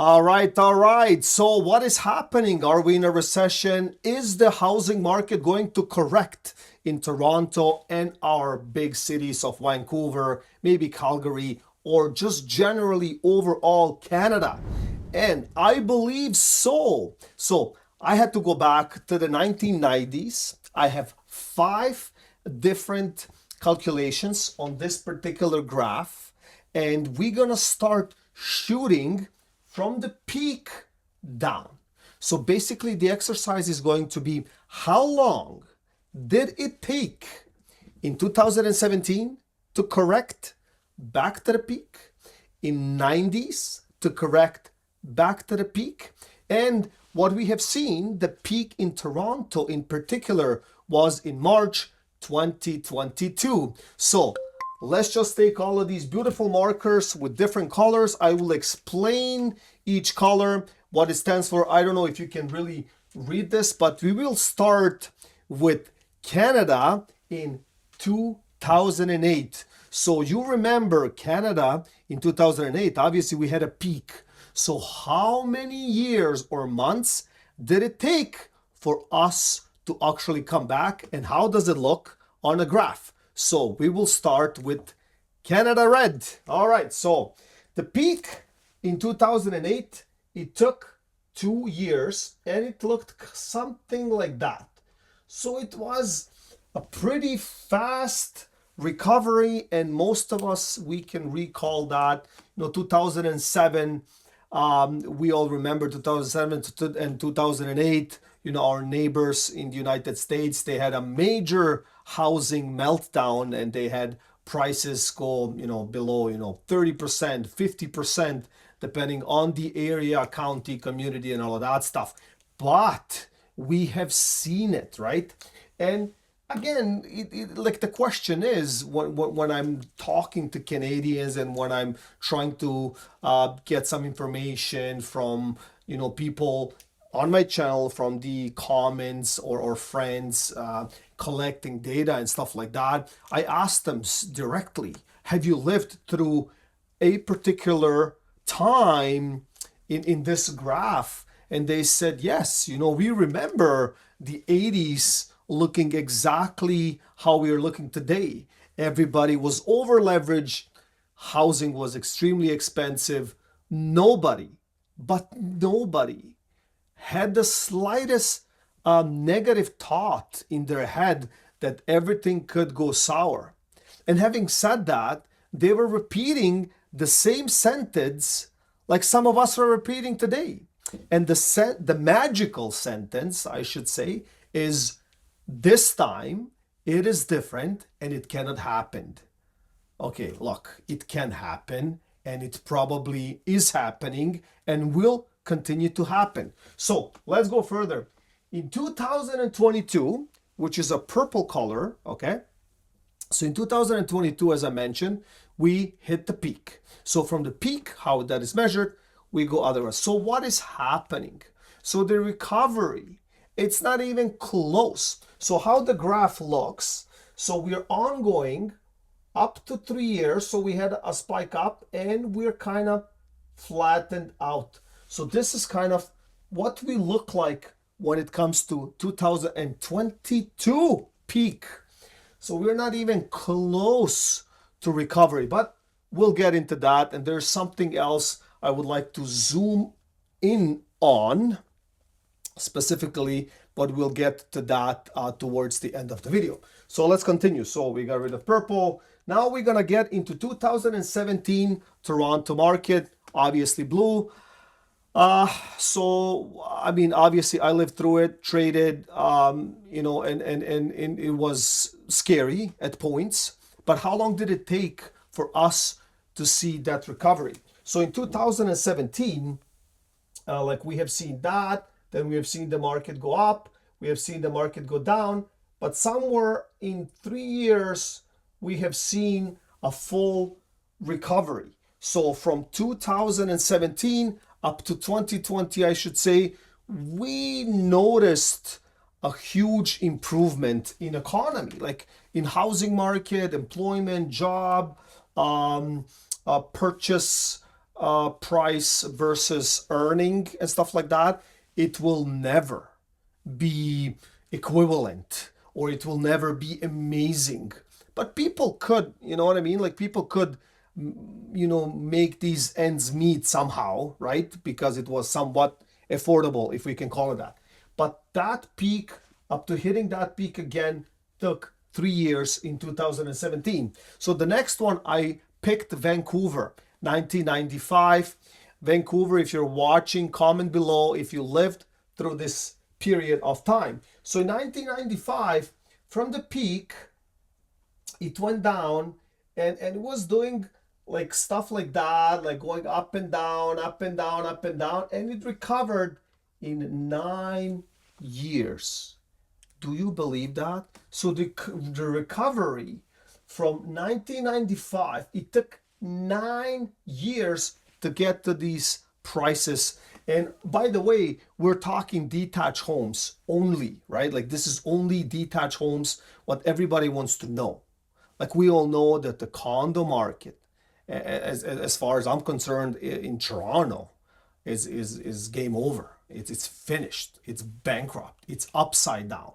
All right, all right. So, what is happening? Are we in a recession? Is the housing market going to correct in Toronto and our big cities of Vancouver, maybe Calgary, or just generally overall Canada? And I believe so. So, I had to go back to the 1990s. I have five different calculations on this particular graph, and we're going to start shooting from the peak down. So basically, the exercise is going to be how long did it take in 2017 to correct back to the peak, in 90s to correct back to the peak, and what we have seen, the peak in Toronto in particular was in March 2022. So let's just take all of these beautiful markers with different colors. I will explain each color, what it stands for. I don't know if you can really read this, but we will start with Canada in 2008. So you remember Canada in 2008, obviously we had a peak. So how many years or months did it take for us to actually come back, and how does it look on a graph? So we will start with Canada red. All right, so the peak in 2008, it took 2 years and it looked something like that. So it was a pretty fast recovery, and most of us, we can recall that, 2007, we all remember 2007 and 2008, our neighbors in the United States, they had a major housing meltdown and they had prices go, below, 30%, 50%, depending on the area, county, community, and all of that stuff. But we have seen it, right? And again, like the question is, when I'm talking to Canadians and when I'm trying to get some information from people on my channel, from the comments or friends, collecting data and stuff like that, I ask them directly, have you lived through a particular time in this graph? And they said yes. We remember the 80s looking exactly how we are looking today. Everybody was over leveraged. Housing was extremely expensive. Nobody, but nobody, had the slightest negative thought in their head that everything could go sour. And having said that, they were repeating the same sentence like some of us are repeating today. And the magical sentence, I should say, is this time it is different and it cannot happen. Okay, look, it can happen and it probably is happening and will continue to happen. So let's go further. In 2022, which is a purple color, okay? So in 2022, as I mentioned, we hit the peak. So from the peak, how that is measured, we go otherwise. So what is happening? So the recovery, it's not even close. So how the graph looks, so we're ongoing up to 3 years. So we had a spike up and we're kind of flattened out. So this is kind of what we look like when it comes to 2022 peak. So we're not even close to recovery, but we'll get into that. And there's something else I would like to zoom in on specifically, but we'll get to that towards the end of the video. So let's continue. So we got rid of purple. Now we're going to get into 2017 Toronto market, obviously blue. So, I mean, obviously I lived through it, traded, and it was scary at points, but how long did it take for us to see that recovery? So in 2017, like we have seen that, then we have seen the market go up, we have seen the market go down, but somewhere in 3 years, we have seen a full recovery. So from 2017 up to 2020, I should say, we noticed a huge improvement in economy, like in housing market, employment, job, purchase, price versus earning and stuff like that, it will never be equivalent, or it will never be amazing. But people could, you know what I mean? Like people could, make these ends meet somehow, right? Because it was somewhat affordable, if we can call it that. But that peak, up to hitting that peak again, took 3 years in 2017. So the next one I picked Vancouver, 1995. Vancouver, if you're watching, comment below if you lived through this period of time. So in 1995, from the peak, it went down, and it was doing like stuff like that, like going up and down, up and down, up and down, and it recovered in 9 years. Do you believe that? So the recovery from 1995, it took 9 years to get to these prices. And by the way, we're talking detached homes only, right? Like this is only detached homes, what everybody wants to know. Like we all know that the condo market, as far as I'm concerned, in Toronto, is game over. It's finished. It's bankrupt. It's upside down.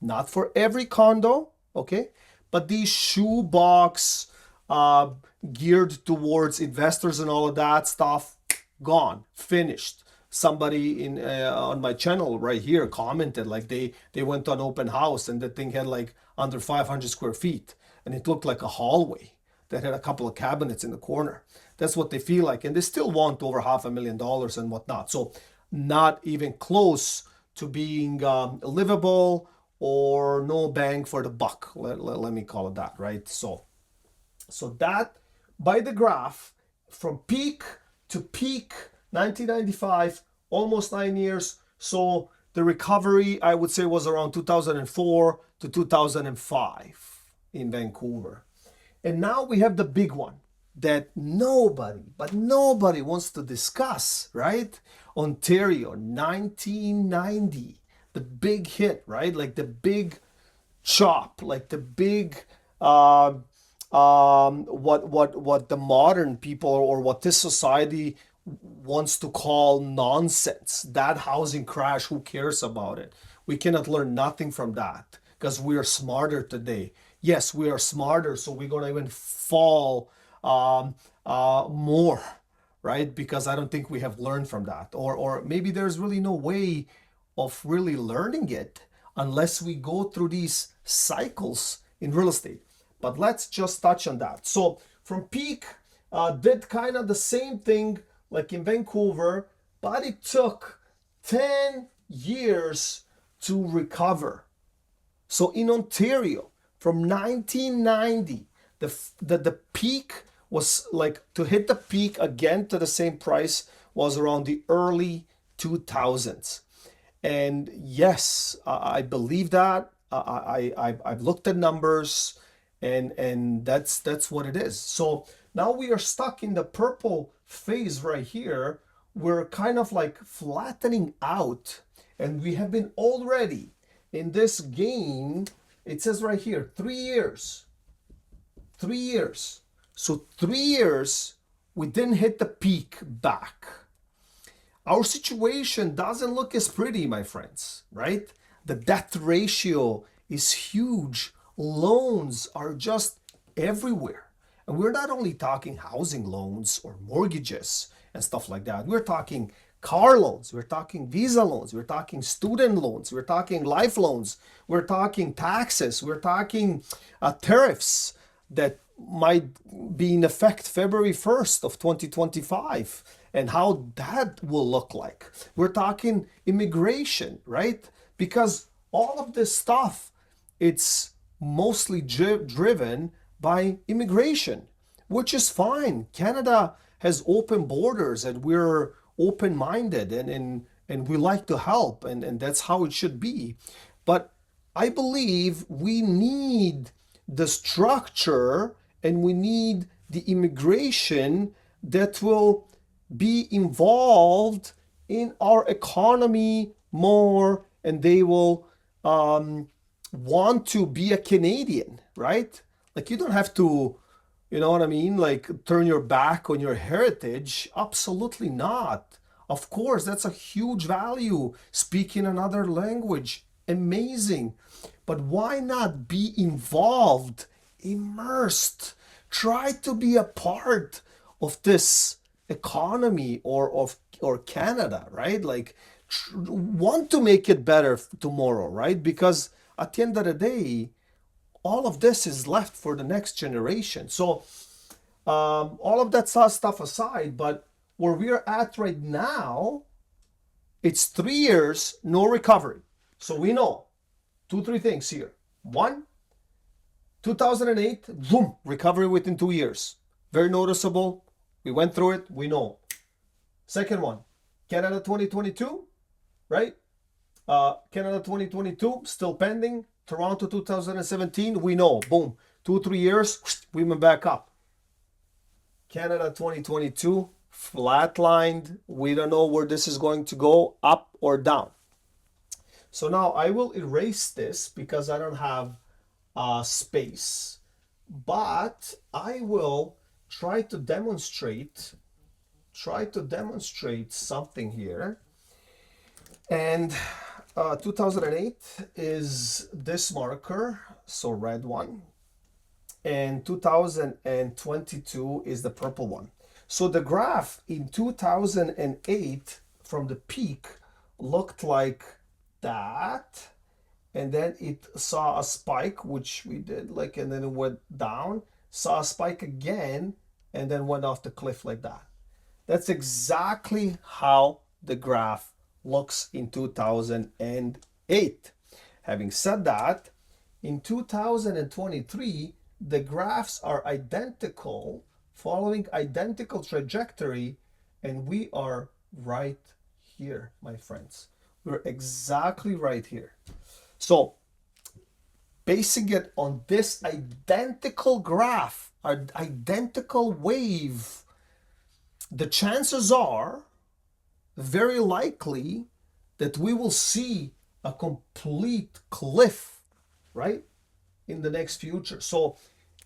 Not for every condo, okay, but these shoebox geared towards investors and all of that stuff, gone, finished. Somebody in on my channel right here commented like they went to an open house and the thing had like under 500 square feet, and it looked like a hallway that had a couple of cabinets in the corner. That's what they feel like, and they still want over $500,000 and whatnot. So not even close to being livable, or no bang for the buck. Let me call it that, right? So that, by the graph, from peak to peak, 1995, almost 9 years. So the recovery, I would say, was around 2004 to 2005 in Vancouver. And now we have the big one that nobody wants to discuss, right? Ontario, 1990, the big hit, right? Like the big chop, like the big what the modern people, or what this society wants to call nonsense. That housing crash, who cares about it? We cannot learn nothing from that because we are smarter today. Yes, we are smarter, so we're gonna even fall more, right? Because I don't think we have learned from that, or maybe there's really no way of really learning it unless we go through these cycles in real estate. But let's just touch on that. So from peak, did kind of the same thing like in Vancouver, but it took 10 years to recover. So in Ontario, from 1990, the peak was like, to hit the peak again to the same price was around the early 2000s. And yes, I believe that. I've looked at numbers, and that's what it is. So now we are stuck in the purple phase right here. We're kind of like flattening out, and we have been already in this game. It says right here, 3 years. 3 years. So 3 years, we didn't hit the peak back. Our situation doesn't look as pretty, my friends, right? The debt ratio is huge. Loans are just everywhere. And we're not only talking housing loans or mortgages and stuff like that. We're talking car loans. We're talking visa loans. We're talking student loans. We're talking life loans. We're talking taxes. We're talking tariffs that might be in effect February 1st of 2025, and how that will look like. We're talking immigration, right? Because all of this stuff, it's mostly driven by immigration, which is fine. Canada has open borders, and we're open-minded, and we like to help, and that's how it should be. But I believe we need the structure, and we need the immigration that will be involved in our economy more, and they will want to be a Canadian, right? Like you don't have to, You know what I mean? Like turn your back on your heritage? Absolutely not. Of course, that's a huge value. Speaking another language, amazing. But why not be involved, immersed? Try to be a part of this economy or Canada, right? Like want to make it better tomorrow, right? Because at the end of the day, all of this is left for the next generation. So all of that stuff aside, but where we're at right now, it's 3 years, no recovery. So we know three things here. One, 2008, boom, recovery within 2 years. Very noticeable. We went through it, we know. Second one, Canada 2022, right? Canada 2022, still pending. Toronto 2017, we know, boom, 2-3 years, we went back up. Canada 2022, flatlined. We don't know where this is going to go, up or down. So now I will erase this because I don't have space. But I will try to demonstrate something here. And 2008 is this marker, so red one. And 2022 is the purple one. So the graph in 2008 from the peak looked like that, and then it saw a spike, which we did like, and then it went down, saw a spike again, and then went off the cliff like that. That's exactly how the graph looks in 2008. Having said that, in 2023, the graphs are identical, following identical trajectory, and we are right here, my friends. We're exactly right here. So, basing it on this identical graph, an identical wave, the chances are very likely that we will see a complete cliff, right, in the next future. So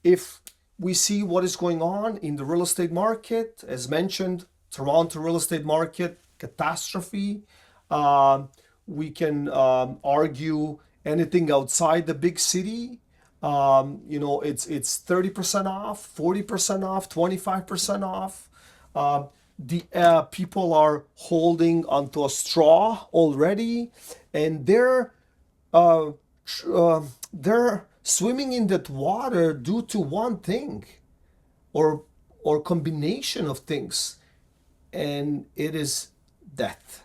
if we see what is going on in the real estate market, as mentioned, Toronto real estate market, catastrophe, we can argue anything outside the big city. It's 30% off, 40% off, 25% off. The people are holding onto a straw already, and they're swimming in that water due to one thing, or combination of things, and it is death.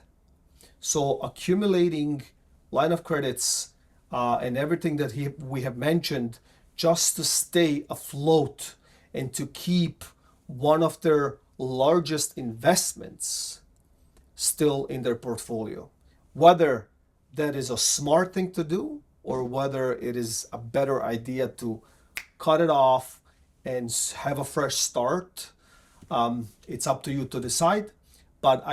So accumulating line of credits and everything that we have mentioned just to stay afloat and to keep one of their largest investments still in their portfolio. Whether that is a smart thing to do or whether it is a better idea to cut it off and have a fresh start, it's up to you to decide. But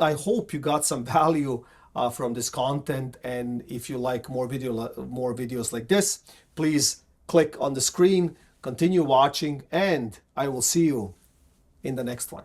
I hope you got some value from this content, and if you like more videos like this, please click on the screen, continue watching, and I will see you in the next one.